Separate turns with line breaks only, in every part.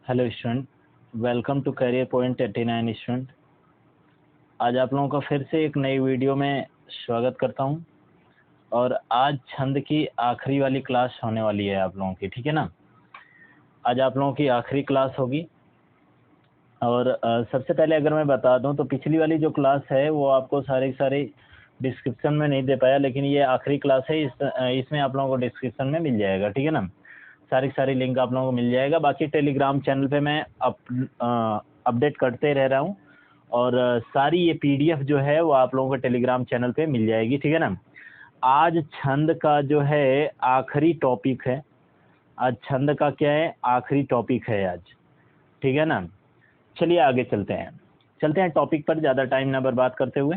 Hello student, welcome to career point 89 student. आज आप लोगों का फिर से एक नई वीडियो में स्वागत करता हूं और आज छंद की आखिरी वाली क्लास होने वाली है आप लोगों की, ठीक है ना। आज आप लोगों की आखिरी क्लास होगी और सबसे पहले अगर मैं बता दूं तो पिछली वाली जो क्लास है वो आपको सारी डिस्क्रिप्शन में नहीं दे पाया, लेकिन ये आखिरी क्लास है। इसमें आप लोगों को डिस्क्रिप्शन में मिल जाएगा, ठीक है ना। सारी लिंक आप लोगों को मिल जाएगा। बाकी टेलीग्राम चैनल पे मैं अपडेट करते रह रहा हूँ और सारी ये पीडीएफ जो है वो आप लोगों को टेलीग्राम चैनल पे मिल जाएगी, ठीक है ना। आज छंद का जो है आखिरी टॉपिक है। आज छंद का क्या है, आखिरी टॉपिक है आज, ठीक है ना। चलिए आगे चलते हैं टॉपिक पर, ज़्यादा टाइम ना बर्बाद करते हुए।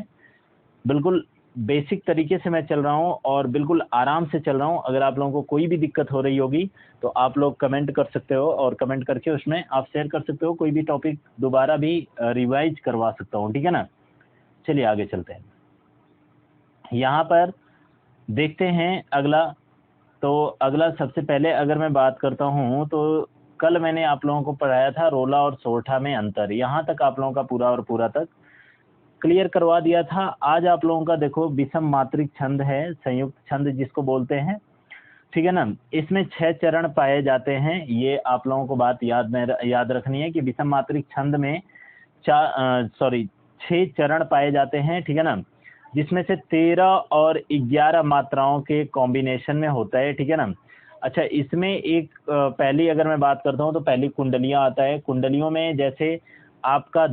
बिल्कुल बेसिक तरीके से मैं चल रहा हूँ और बिल्कुल आराम से चल रहा हूँ। अगर आप लोगों को कोई भी दिक्कत हो रही होगी तो आप लोग कमेंट कर सकते हो और कमेंट करके उसमें आप शेयर कर सकते हो। कोई भी टॉपिक दोबारा भी रिवाइज करवा सकता हूँ, ठीक है ना। चलिए आगे चलते हैं। यहाँ पर देखते हैं अगला। तो अगला सबसे पहले अगर मैं बात करता हूँ तो कल मैंने आप लोगों को पढ़ाया था रोला और सोरठा में अंतर। यहाँ तक आप लोगों का पूरा तक क्लियर करवा दिया था। आज आप लोगों का देखो विषम मात्रिक छंद है, संयुक्त छंद जिसको बोलते हैं, ठीक है ना। इसमें 6 चरण पाए जाते हैं। ये आप लोगों को बात याद रखनी है कि विषम मात्रिक छंद में 6 चरण पाए जाते हैं, ठीक है ना। जिसमें से 13 और 11 मात्राओं के कॉम्बिनेशन में होता है, ठीक है ना। अच्छा, इसमें एक पहली अगर मैं बात करता हूँ तो पहली कुंडलियाँ आता है। कुंडलियों में जैसे आपका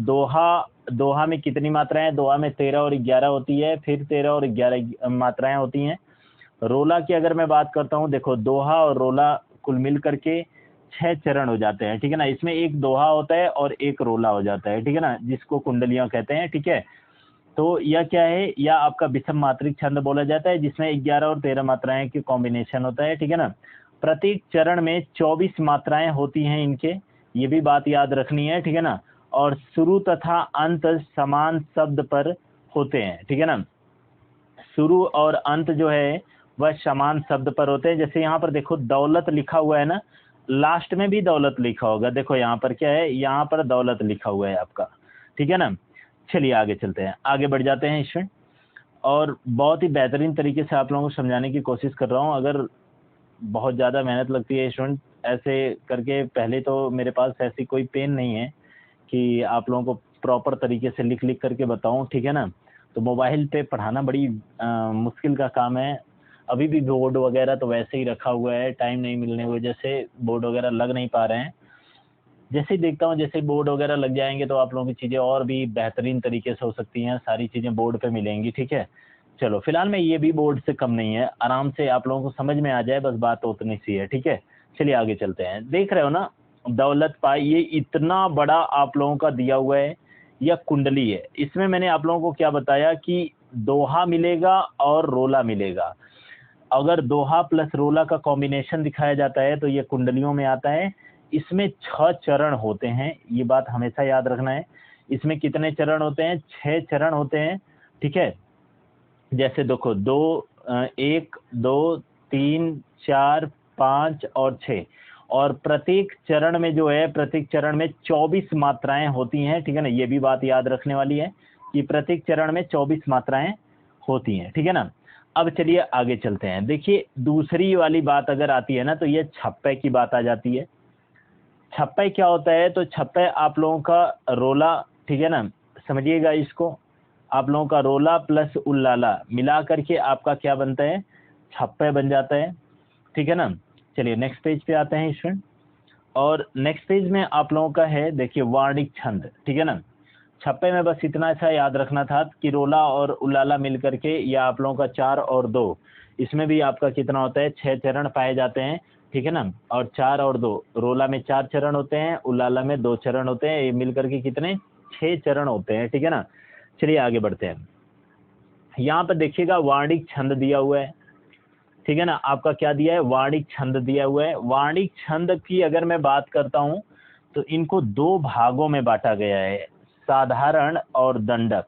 दोहा में कितनी मात्राएं, दोहा में 13 और 11 होती है, फिर 13 और 11 मात्राएं होती हैं। रोला की अगर मैं बात करता हूँ, देखो दोहा और रोला कुल मिल करके 6 चरण हो जाते हैं, ठीक है ना। इसमें एक दोहा होता है और एक रोला हो जाता है, ठीक है ना, जिसको कुंडलियां कहते हैं, ठीक है। तो यह क्या है, या आपका विषम मात्रिक छंद बोला जाता है जिसमें 11 और 13 मात्राएं की कॉम्बिनेशन होता है, ठीक है ना। प्रत्येक चरण में 24 मात्राएं होती हैं इनके, ये भी बात याद रखनी है, ठीक है ना। और शुरू तथा अंत समान शब्द पर होते हैं, ठीक है ना। शुरू और अंत जो है वह समान शब्द पर होते हैं। जैसे यहाँ पर देखो दौलत लिखा हुआ है ना, लास्ट में भी दौलत लिखा होगा। देखो यहाँ पर क्या है, यहाँ पर दौलत लिखा हुआ है आपका, ठीक है ना। चलिए आगे चलते हैं, आगे बढ़ जाते हैं इसमें। और बहुत ही बेहतरीन तरीके से आप लोगों को समझाने की कोशिश कर रहा हूँ। अगर बहुत ज़्यादा मेहनत लगती है स्टूडेंट ऐसे करके, पहले तो मेरे पास ऐसी कोई पेन नहीं है कि आप लोगों को प्रॉपर तरीके से लिख करके बताऊं, ठीक है ना। तो मोबाइल पे पढ़ाना बड़ी मुश्किल का काम है। अभी भी बोर्ड वगैरह तो वैसे ही रखा हुआ है, टाइम नहीं मिलने की वजह से बोर्ड वगैरह लग नहीं पा रहे हैं। जैसे ही देखता हूँ, जैसे बोर्ड वगैरह लग जाएंगे तो आप लोगों की चीज़ें और भी बेहतरीन तरीके से हो सकती हैं। सारी चीज़ें बोर्ड पे मिलेंगी, ठीक है। चलो फिलहाल में ये भी बोर्ड से कम नहीं है, आराम से आप लोगों को समझ में आ जाए, बस बात उतनी सी है, ठीक है। चलिए आगे चलते हैं। देख रहे हो ना, दौलत पाई, ये इतना बड़ा आप लोगों का दिया हुआ है, यह कुंडली है। इसमें मैंने आप लोगों को क्या बताया कि दोहा मिलेगा और रोला मिलेगा। अगर दोहा प्लस रोला का कॉम्बिनेशन दिखाया जाता है तो ये कुंडलियों में आता है। इसमें 6 चरण होते हैं, ये बात हमेशा याद रखना है। इसमें कितने चरण होते हैं, 6 चरण होते हैं, ठीक है। जैसे देखो 1 2 3 4 5 और 6, और प्रत्येक चरण में जो है, प्रत्येक चरण में 24 मात्राएं होती हैं, ठीक है ना। ये भी बात याद रखने वाली है कि प्रत्येक चरण में 24 मात्राएं होती हैं, ठीक है ना। अब चलिए आगे चलते हैं। देखिए दूसरी वाली बात अगर आती है ना तो ये छप्पे की बात आ जाती है। छप्पे क्या होता है, तो छप्पे आप लोगों का रोला, ठीक है ना, समझिएगा इसको। आप लोगों का रोला प्लस उल्लाला मिला करके आपका क्या बनता है, छप्पे बन जाता है, ठीक है ना। चलिए नेक्स्ट पेज पे आते हैं इसमें। और नेक्स्ट पेज में आप लोगों का है, देखिए वार्णिक छंद, ठीक है ना। छप्पे में बस इतना सा याद रखना था कि रोला और उलाला मिल करके, या आप लोगों का 4 और 2, इसमें भी आपका कितना होता है, 6 चरण पाए जाते हैं, ठीक है ना। और 4 और 2, रोला में 4 चरण होते हैं, उलाला में 2 चरण होते हैं, ये मिल करके कितने, 6 चरण होते हैं, ठीक है ना। चलिए आगे बढ़ते हैं। यहाँ पर देखिएगा वार्णिक छंद दिया हुआ है, ठीक है ना। आपका क्या दिया है, वार्णिक छंद दिया हुआ है। वार्णिक छंद की अगर मैं बात करता हूँ तो इनको 2 भागों में बांटा गया है, साधारण और दंडक,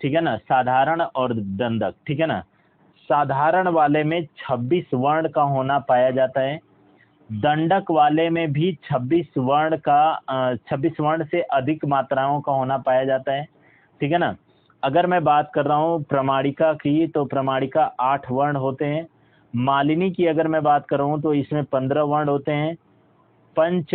ठीक है ना। साधारण और दंडक, ठीक है ना। साधारण वाले में 26 वर्ण का होना पाया जाता है, दंडक वाले में भी 26 वर्ण से अधिक मात्राओं का होना पाया जाता है, ठीक है ना। अगर मैं बात कर रहा हूँ प्रमाणिका की, तो प्रमाणिका 8 वर्ण होते हैं। मालिनी की अगर मैं बात कर रहा हूँ तो इसमें 15 वर्ण होते हैं। पंच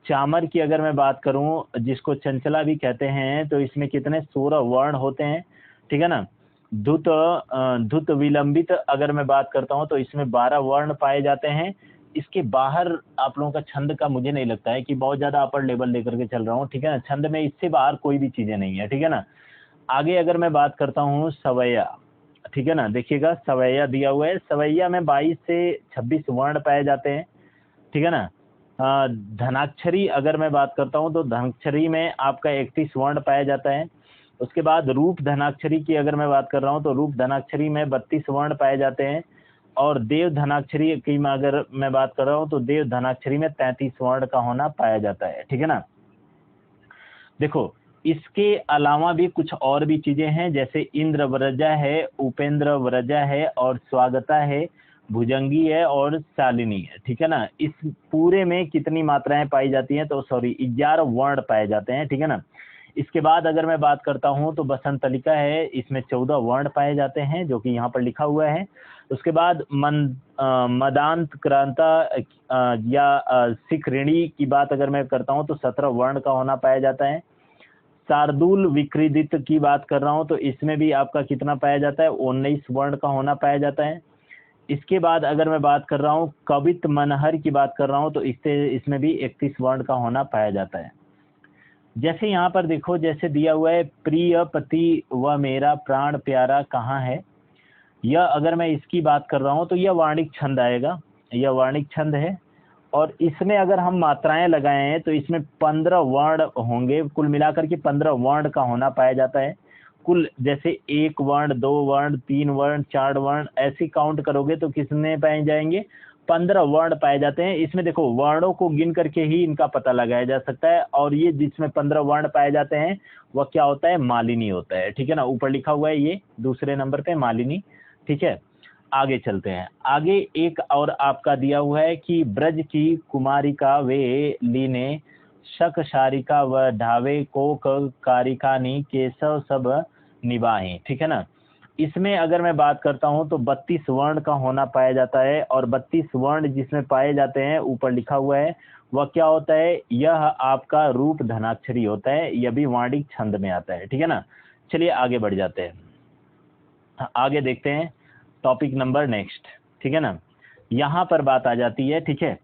चामर की अगर मैं बात करूं, जिसको चंचला भी कहते हैं, तो इसमें कितने 16 वर्ण होते हैं, ठीक है ना। धुत विलंबित अगर मैं बात करता हूं तो इसमें 12 वर्ण पाए जाते हैं। इसके बाहर आप लोगों का छंद का मुझे नहीं लगता है कि बहुत ज्यादा अपर लेवल लेकर के चल रहा हूँ, ठीक है ना। छंद में इससे बाहर कोई भी चीजें नहीं है, ठीक है ना। आगे अगर मैं बात करता हूँ सवैया, ठीक है ना, देखिएगा सवैया दिया हुआ है। सवैया में 22 से 26 वर्ण पाए जाते हैं, ठीक है ना। धनाक्षरी अगर मैं बात करता हूं तो धनाक्षरी में आपका 31 वर्ण पाया जाता है। उसके बाद रूप धनाक्षरी की अगर मैं बात कर रहा हूं तो रूप धनाक्षरी में 32 वर्ण पाए जाते हैं। और देव धनाक्षरी की में अगर मैं बात कर रहा हूं तो देव धनाक्षरी में 33 वर्ण का होना पाया जाता है, ठीक है ना। देखो, इसके अलावा भी कुछ और भी चीजें हैं, जैसे इंद्र व्रजा है, उपेंद्र व्रजा है, और स्वागता है, भुजंगी है, और शालिनी है, ठीक है ना। इस पूरे में कितनी मात्राएं पाई जाती हैं, तो सॉरी 11 वर्ण पाए जाते हैं, ठीक है ना। इसके बाद अगर मैं बात करता हूं तो बसंतलिका है, इसमें 14 वर्ण पाए जाते हैं, जो कि यहाँ पर लिखा हुआ है। उसके बाद मदांत क्रांता या सिख ऋणी की बात अगर मैं करता हूं तो 17 वर्ण का होना पाया जाता है। शार्दूल विक्रीडित की बात कर रहा हूं तो इसमें भी आपका कितना पाया जाता है, 19 वर्ण का होना पाया जाता है। इसके बाद अगर मैं बात कर रहा हूं कवित मनहर की बात कर रहा हूं तो इसमें भी 31 वर्ण का होना पाया जाता है। जैसे यहाँ पर देखो, जैसे दिया हुआ है प्रिय पति व मेरा प्राण प्यारा कहाँ है, यह अगर मैं इसकी बात कर रहा हूँ तो यह वार्णिक छंद आएगा, यह वार्णिक छंद है। और इसमें अगर हम मात्राएं लगाए हैं तो इसमें 15 वर्ण होंगे, कुल मिलाकर के 15 वर्ण का होना पाया जाता है। कुल जैसे 1 वर्ण, 2 वर्ण, 3 वर्ण, 4 वर्ण, ऐसी काउंट करोगे तो कितने पाए जाएंगे, 15 वर्ण पाए जाते हैं। इसमें देखो वर्णों को गिन करके ही इनका पता लगाया जा सकता है, और ये जिसमें 15 वर्ण पाए जाते हैं वह क्या होता है, मालिनी होता है, ठीक है ना। ऊपर लिखा हुआ है ये दूसरे नंबर पे मालिनी, ठीक है। आगे चलते हैं। आगे एक और आपका दिया हुआ है कि ब्रज की कुमारिका वे लीने शक शारिका व ढावे कोक कारिकानी केशव सब निभाए, ठीक है ना। इसमें अगर मैं बात करता हूं तो 32 वर्ण का होना पाया जाता है, और 32 वर्ण जिसमें पाए जाते हैं ऊपर लिखा हुआ है वह क्या होता है, यह आपका रूप धनाक्षरी होता है, यह भी वार्णिक छंद में आता है, ठीक है ना। चलिए आगे बढ़ जाते हैं, आगे देखते हैं टॉपिक नंबर नेक्स्ट, ठीक है ना। यहाँ पर बात आ जाती है, ठीक है।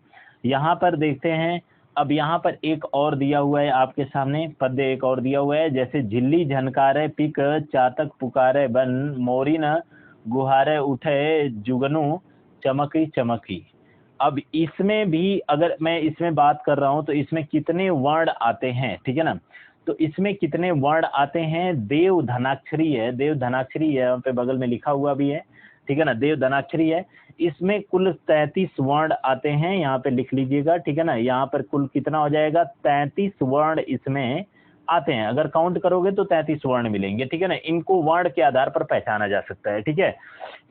यहाँ पर देखते हैं, अब यहाँ पर एक और दिया हुआ है आपके सामने, पद्य एक और दिया हुआ है, जैसे झिल्ली झनकारे पिक चातक पुकारे बन मोरी न गुहारे उठे जुगनू चमकी चमकी। अब इसमें भी अगर मैं इसमें बात कर रहा हूं तो इसमें कितने वर्ण आते हैं, ठीक है ना। तो इसमें कितने वर्ण आते हैं, देव धनाक्षरी है, देव धनाक्षरी है, यहाँ पे बगल में लिखा हुआ भी है, ठीक है ना, देव धनाक्षरी है। इसमें कुल 33 वर्ण आते हैं, यहाँ पे लिख लीजिएगा, ठीक है ना। यहाँ पर कुल कितना हो जाएगा, 33 वर्ण इसमें आते हैं। अगर काउंट करोगे तो 33 वर्ण मिलेंगे, ठीक है ना। इनको वर्ण के आधार पर पहचाना जा सकता है, ठीक है।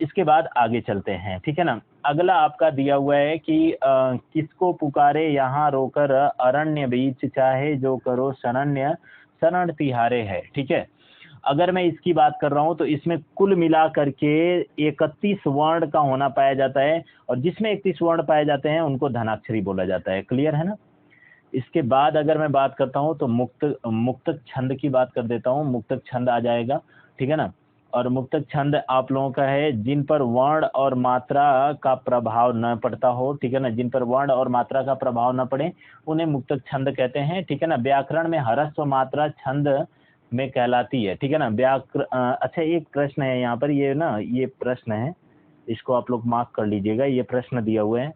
इसके बाद आगे चलते हैं, ठीक है ना। अगला आपका दिया हुआ है कि किसको पुकारे यहाँ रोकर अरण्य बीच चाहे जो करो शरण्य शरण तिहारे है, ठीक है। अगर मैं इसकी बात कर रहा हूं तो इसमें कुल मिला करके 31 वर्ण का होना पाया जाता है, और जिसमें 31 वर्ण पाए जाते हैं उनको धनाक्षरी बोला जाता है, क्लियर है ना। इसके बाद अगर मैं बात करता हूं तो मुक्तक छंद की बात कर देता हूं, मुक्तक छंद आ जाएगा, ठीक है ना। और मुक्तक छंद आप लोगों का है जिन पर वर्ण और मात्रा का प्रभाव न पड़ता हो, ठीक है ना, जिन पर वर्ण और मात्रा का प्रभाव न पड़े उन्हें मुक्तक छंद कहते हैं, ठीक है ना। व्याकरण में ह्रस्व मात्रा छंद में कहलाती है, ठीक है ना। अच्छा एक प्रश्न है यहाँ पर, ये ना ये प्रश्न है, इसको आप लोग मार्क कर लीजिएगा। ये प्रश्न दिया हुआ है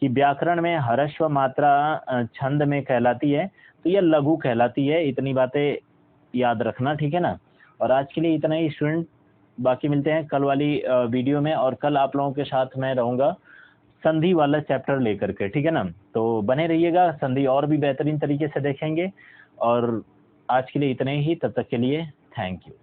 कि व्याकरण में ह्रस्व मात्रा छंद में कहलाती है तो यह लघु कहलाती है, इतनी बातें याद रखना, ठीक है ना। और आज के लिए इतना ही स्टूडेंट, बाकी मिलते हैं कल वाली वीडियो में, और कल आप लोगों के साथ मैं रहूँगा संधि वाला चैप्टर लेकर के, ठीक है ना। तो बने रहिएगा, संधि और भी बेहतरीन तरीके से देखेंगे। और आज के लिए इतने ही, तब तक के लिए थैंक यू।